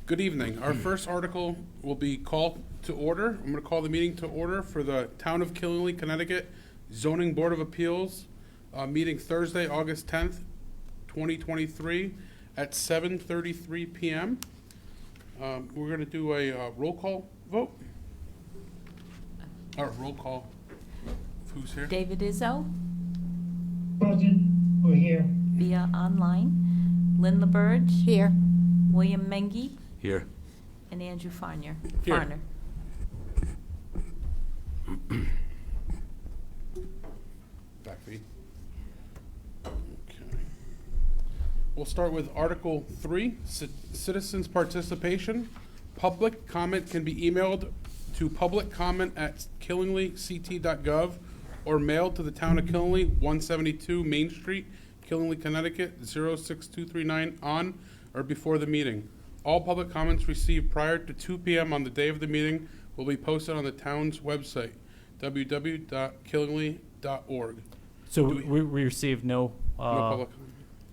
Good evening. Our first article will be called to order. I'm going to call the meeting to order for the Town of Killingly, Connecticut Zoning Board of Appeals, meeting Thursday, August 10th, 2023 at 7:33 p.m. We're going to do a roll call vote. Or roll call. Who's here? David Izzo Present, we're here. via online, Lynn LaBerge, Here. William Mengy, Here. and Andrew Farner. Here. Farner. Back feet. Okay. We'll start with Article 3, Citizens Participation. Public comment can be emailed to publiccomment@killinglyct.gov or mailed to the Town of Killingly, 172 Main Street, Killingly, Connecticut, 06239 on or before the meeting. All public comments received prior to 2 p.m. on the day of the meeting will be posted on the town's website, www.killingly.org. So Do we received no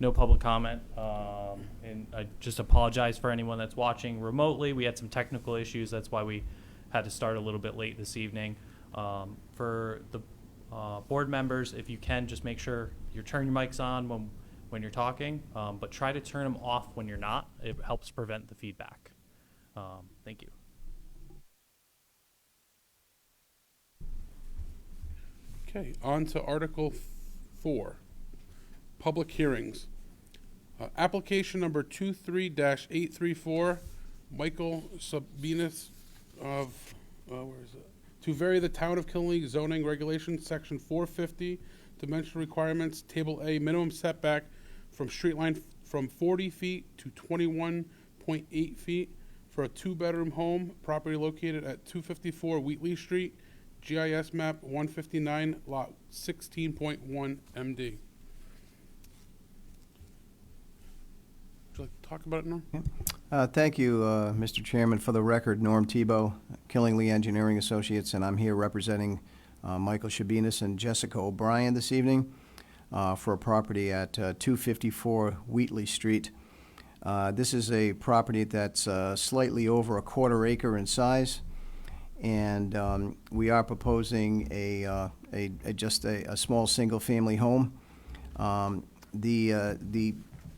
No public comment, and I just apologize for anyone that's watching remotely. We had some technical issues. That's why we had to start a little bit late this evening. For the board members, if you can, just make sure you turn your mics on when you're talking, but try to turn them off when you're not. It helps prevent the feedback. Thank you. Okay, on to Article 4, Public Hearings. Application number 23-834, Michael Sabinas of, where is it? To vary the Town of Killingly zoning regulations, Section 450, dimensional requirements, Table A, minimum setback from street line from 40 feet to 21.8 feet for a two-bedroom home, property located at 254 Wheatley Street, GIS map 159, lot 16.1 MD. Would you like to talk about it, Norm? Thank you, Mr. Chairman. For the record, Norm Tebow, Killingly Engineering Associates, and I'm here representing Michael Shabinas and Jessica O'Brien this evening for a property at 254 Wheatley Street. This is a property that's slightly over a quarter acre in size, and we are proposing just a small single-family home. The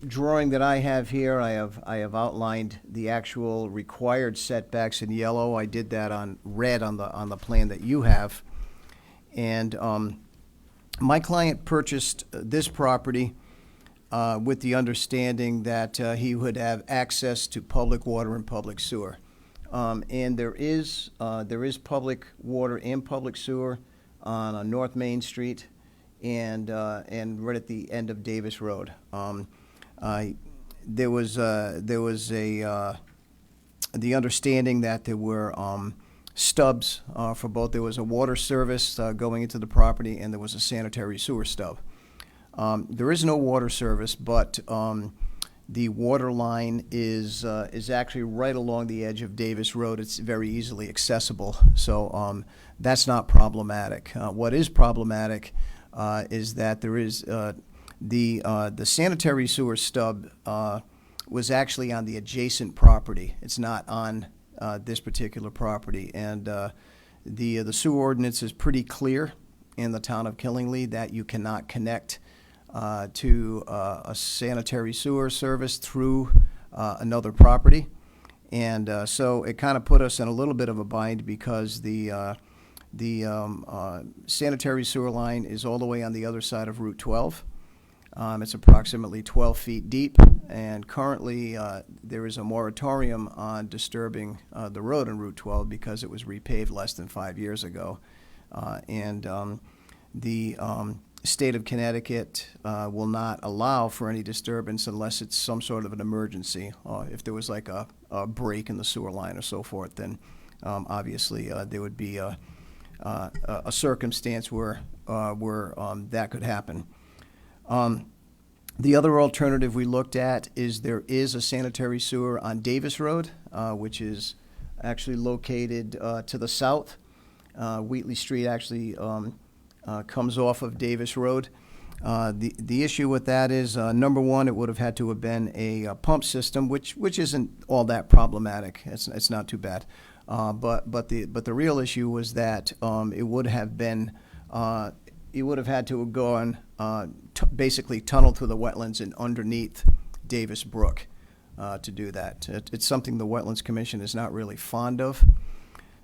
drawing that I have here, I have outlined the actual required setbacks in yellow. I did that on red on the plan that you have, and my client purchased this property with the understanding that he would have access to public water and public sewer. And there is public water and public sewer on North Main Street and right at the end of Davis Road. There was the understanding that there were stubs for both. There was a water service going into the property, and there was a sanitary sewer stub. There is no water service, but the water line is actually right along the edge of Davis Road. It's very easily accessible, so that's not problematic. What is problematic is that there is the sanitary sewer stub was actually on the adjacent property. It's not on this particular property, and the sewer ordinance is pretty clear in the Town of Killingly that you cannot connect to a sanitary sewer service through another property. And so it kind of put us in a little bit of a bind because the sanitary sewer line is all the way on the other side of Route 12. It's approximately 12 feet deep, and currently there is a moratorium on disturbing the road on Route 12 because it was repaved less than 5 years ago. The state of Connecticut will not allow for any disturbance unless it's some sort of an emergency. If there was like a break in the sewer line or so forth, then obviously there would be a circumstance where that could happen. The other alternative we looked at is there is a sanitary sewer on Davis Road, which is actually located to the south. Wheatley Street actually comes off of Davis Road. The issue with that is, number one, it would have had to have been a pump system, which isn't all that problematic. It's not too bad. But the real issue was that it would have been you would have had to have gone basically tunnel through the wetlands and underneath Davis Brook to do that. It's something the Wetlands Commission is not really fond of.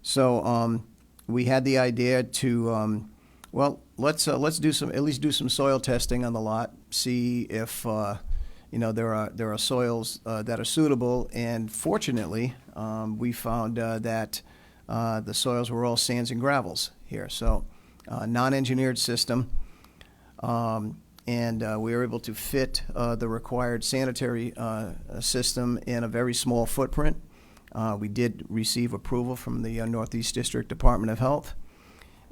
So we had the idea to well, let's at least do some soil testing on the lot, see if there are soils that are suitable. And fortunately, we found that the soils were all sands and gravels here. So non-engineered system, and we were able to fit the required sanitary system in a very small footprint. We did receive approval from the Northeast District Department of Health.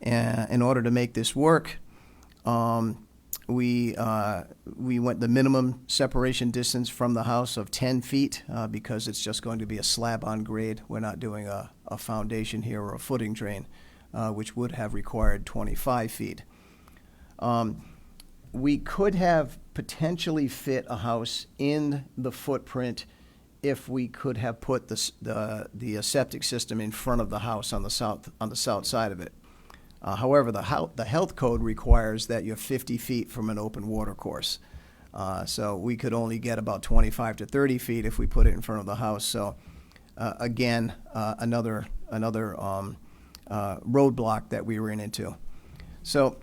And in order to make this work, we went the minimum separation distance from the house of 10 feet because it's just going to be a slab on grade. We're not doing a foundation here or a footing drain, which would have required 25 feet. We could have potentially fit a house in the footprint if we could have put the septic system in front of the house on the south side of it. However, the health code requires that you're 50 feet from an open water course. So we could only get about 25 to 30 feet if we put it in front of the house. So again, another roadblock that we ran into. So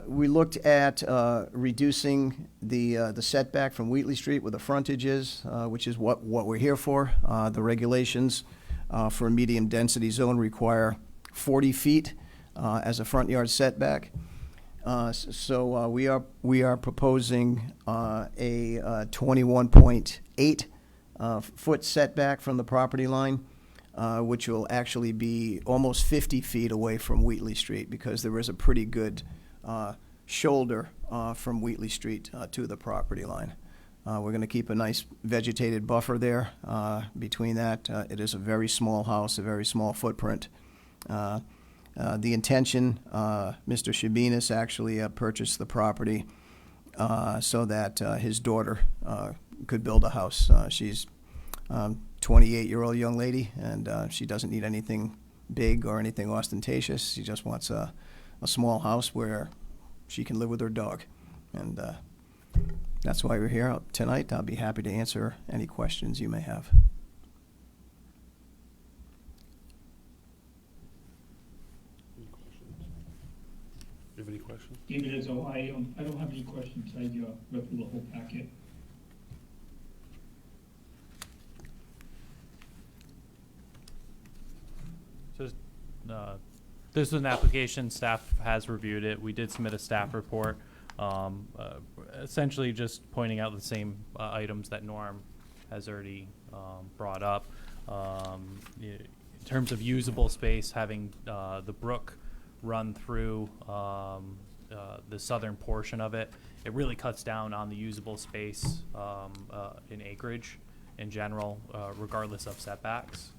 we looked at reducing the setback from Wheatley Street where the frontage is, which is what we're here for. The regulations for a medium density zone require 40 feet as a front yard setback. So we are proposing a 21.8 foot setback from the property line, which will actually be almost 50 feet away from Wheatley Street because there is a pretty good shoulder from Wheatley Street to the property line. We're going to keep a nice vegetated buffer there between that. It is a very small house, a very small footprint. The intention, Mr. Shabinas actually purchased the property so that his daughter could build a house. She's a 28-year-old young lady, and she doesn't need anything big or anything ostentatious. She just wants a small house where she can live with her dog. And that's why we're here tonight. I'll be happy to answer any questions you may have. You have any questions? David Izzo, I don't have any questions. I read through the whole packet. So, this is an application, staff has reviewed it. We did submit a staff report, essentially just pointing out the same items that Norm has already brought up. In terms of usable space, having the brook run through the southern portion of it, it really cuts down on the usable space in acreage in general, regardless of setbacks.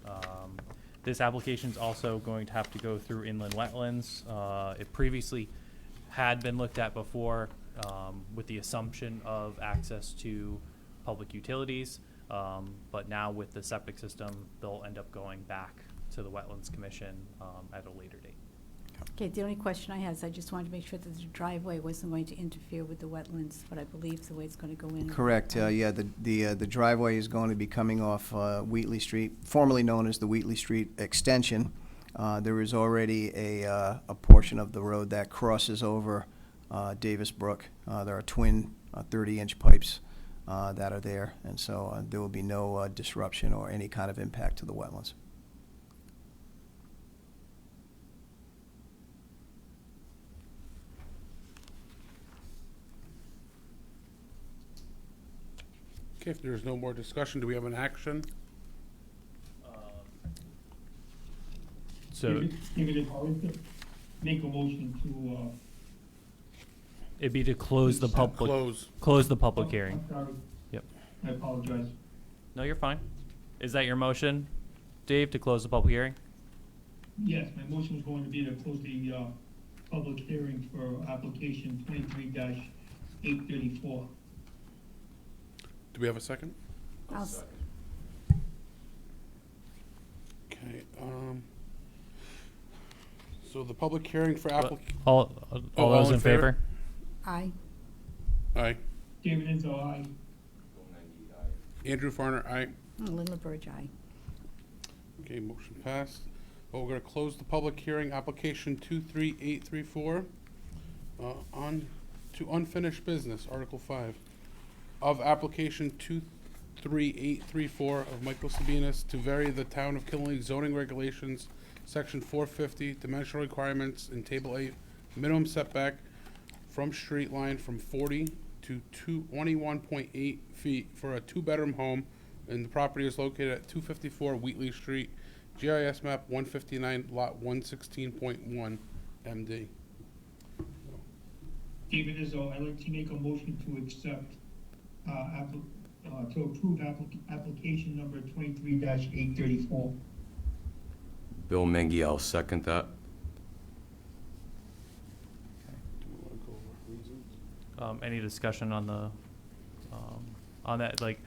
This application is also going to have to go through inland wetlands. It previously had been looked at before with the assumption of access to public utilities, but now with the septic system, they'll end up going back to the Wetlands Commission at a later date. Okay, the only question I had is I just wanted to make sure that the driveway wasn't going to interfere with the wetlands, but I believe the way it's going to go in. Correct. Yeah, the driveway is going to be coming off Wheatley Street, formerly known as the Wheatley Street Extension. There is already a portion of the road that crosses over Davis Brook. There are twin 30-inch pipes that are there, and so there will be no disruption or any kind of impact to the wetlands. Okay, if there's no more discussion, do we have an action? So David, if I was to make a motion to, it'd be to close the public, Close. the public hearing. I'm sorry. Yep. I apologize. No, you're fine. Is that your motion, Dave, to close the public hearing? Yes, my motion was going to be to close the public hearing for application 834. Do we have a second? I'll s- Okay, so the public hearing for All those in favor? Aye. Aye. David Enzo, aye. Andrew Farner, aye. Lynn LaBerge, aye. Okay, motion passed. Well, we're gonna close the public hearing, application 23834. On to unfinished business, Article 5. Of application 23834 of Michael Sabinas to vary the town of Killenly zoning regulations, section 450, dimensional requirements in table 8, minimum setback from street line from 40 to 21.8 feet for a two-bedroom home, and the property is located at 254 Wheatley Street, GIS map 159, lot 116.1, MD. David Enzo, I'd like to make a motion to accept, to approve application number 23-834. Bill Mengy, I'll second that. Any discussion on the, on that, like,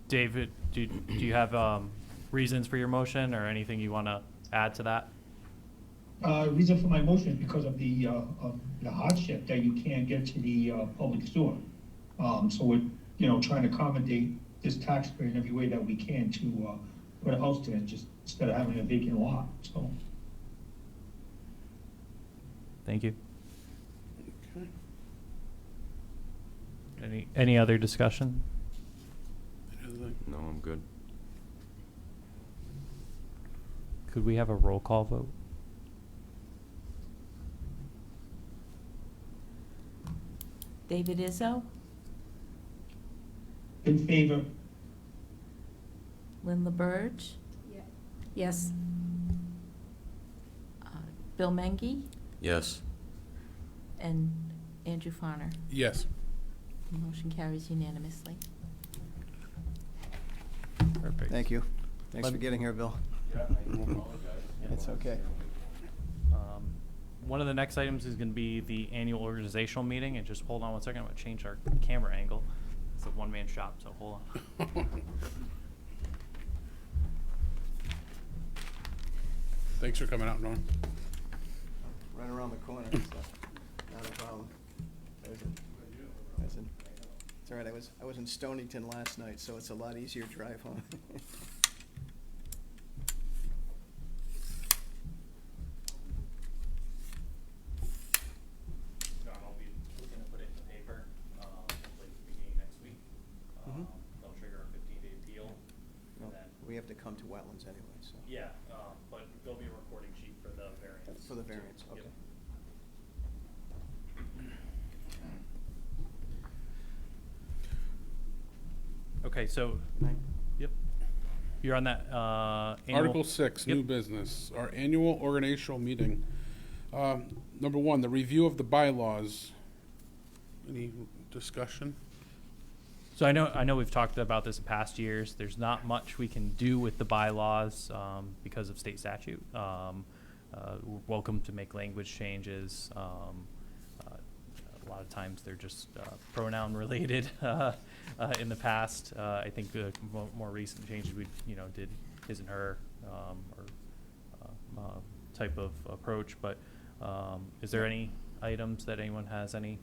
David, do you have, reasons for your motion or anything you want to add to that? Reason for my motion is because of the hardship that you can't get to the public sewer. So we're, trying to accommodate this taxpayer in every way that we can to put a house there, just instead of having a vacant lot, so. Thank you. Okay. Any other discussion? No, I'm good. Could we have a roll call vote? David Izzo, In favor, Lynn LaBerge, Yes. Bill Mengy, Yes. and Andrew Farner. Yes. Motion carries unanimously. Perfect. Thank you. Thanks for getting here, Bill. It's okay. One of the next items is going to be the annual organizational meeting, and just hold on one second, I'm going to change our camera angle. It's a one-man shop, so hold on. Thanks for coming out, Norm. Right around the corner, so not a problem. It's all right, I was in Stonington last night, so it's a lot easier drive home. John, I'll be looking to put it in the paper, hopefully beginning next week. Mhm. They'll trigger a 15-day appeal, No, and then, we have to come to wetlands anyway, so, yeah, but there'll be a recording sheet for the variance. for the variance, Yep. okay. Okay, so, yep. You're on that, annual. Article 6, new Yep. business, our annual organizational meeting. Number 1, the review of the bylaws. Any discussion? So I know we've talked about this in past years. There's not much we can do with the bylaws because of state statute. We're welcome to make language changes. A lot of times they're just pronoun related. In the past, I think the more recent changes we did his and her or type of approach. But is there any items that anyone has any?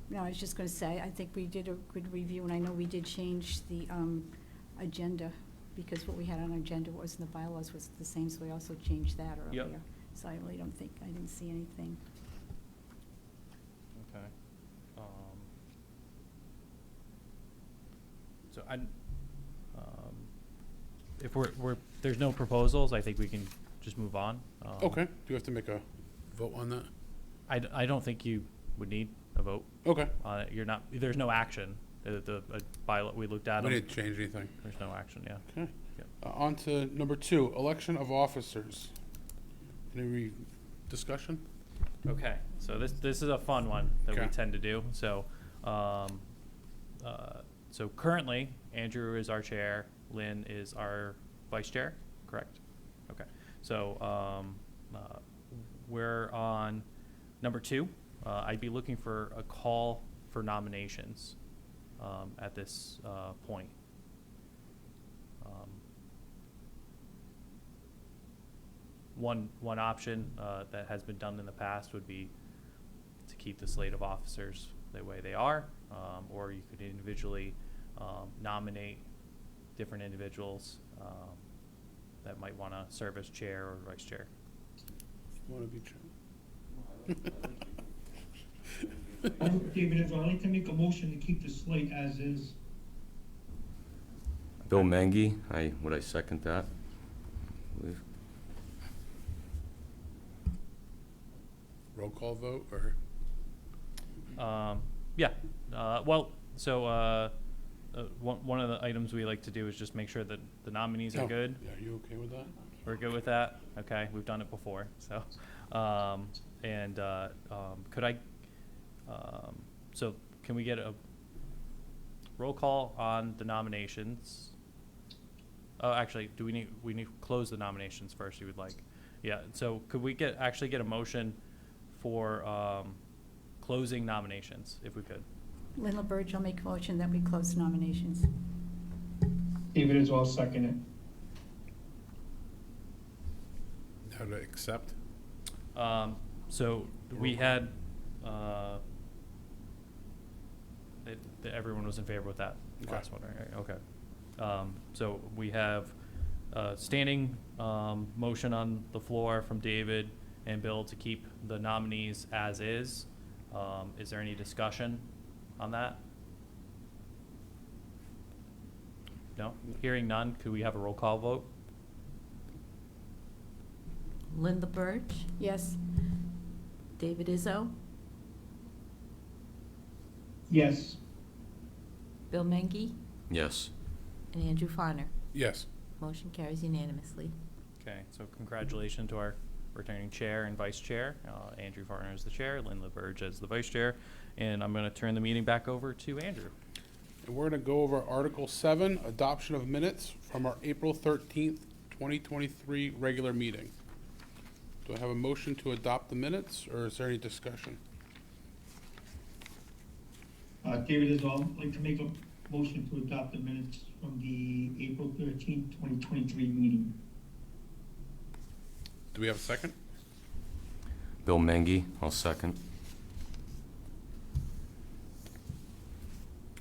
No, I was just going to say, I think we did a good review, and I know we did change the agenda, because what we had on our agenda was in the bylaws was the same, so we also changed that Yep. earlier. So I really don't think, I didn't see anything. Okay. So if there's no proposals, I think we can just move on. Okay, do you have to make a vote on that? I don't think you would need a vote Okay, on it. There's no action. The bylaw, we looked at we them. didn't change anything. There's no action, yeah. Okay. Yep. On to number 2, election of officers. Any discussion? Okay, so this is a fun one that we Okay. tend to do. So, so currently, Andrew is our chair, Lynn is our vice chair, correct? Okay, so we're on number 2. I'd be looking for a call for nominations at this point. One option that has been done in the past would be to keep the slate of officers the way they are, or you could individually nominate different individuals that might want to serve as chair or vice chair. Want to be chair? David, I'd like to make a motion to keep the slate as is. Bill Mengy, would I second that? Believe. Roll call vote, or? Yeah. One of the items we like to do is just make sure that the nominees are Oh, good. yeah, are you okay with that? We're good with that? Okay, we've done it before, so, could I, so can we get a roll call on the nominations? Oh, actually, we need to close the nominations first, you would like? Yeah, so could we actually get a motion for, closing nominations, if we could? Lynn LaBerge, I'll make a motion that we close nominations. David is all second it. How to accept? So we had, everyone was in favor with that Okay. last one, right? Okay. So we have a standing motion on the floor from David and Bill to keep the nominees as is. Is there any discussion on that? No? Hearing none, could we have a roll call vote? Linda Birch, Yes. David Izzo, Yes. Bill Mengy, Yes. and Andrew Farner. Yes. Motion carries unanimously. Okay, so congratulations to our returning chair and vice chair. Andrew Farner is the chair, Lynn LaBerge as the vice chair, and I'm going to turn the meeting back over to Andrew. And we're going to go over Article 7, adoption of minutes from our April 13th, 2023 regular meeting. Do I have a motion to adopt the minutes, or is there any discussion? David is all, like to make a motion to adopt the minutes from the April 13th, 2023 meeting. Do we have a second? Bill Mengy, I'll second.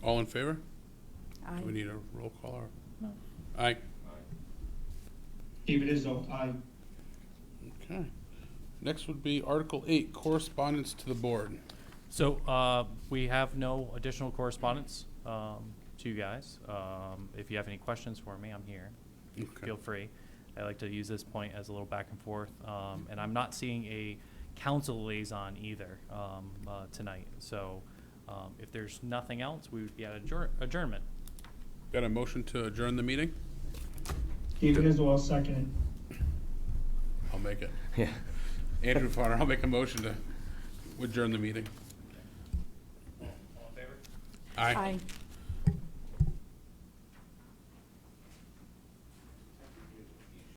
All in favor? Aye. Do we need a roll call, or? No. Aye. David is all aye. Okay. Next would be Article 8, correspondence to the board. So we have no additional correspondence to you guys. If you have any questions for me, I'm here. Okay. Feel free. I like to use this point as a little back and forth. And I'm not seeing a council liaison either tonight. So if there's nothing else, we would be at adjournment. Got a motion to adjourn the meeting? David is all second I'll make it. Yeah. Andrew Farner, I'll make a motion to adjourn the meeting. All in favor? Aye. Aye.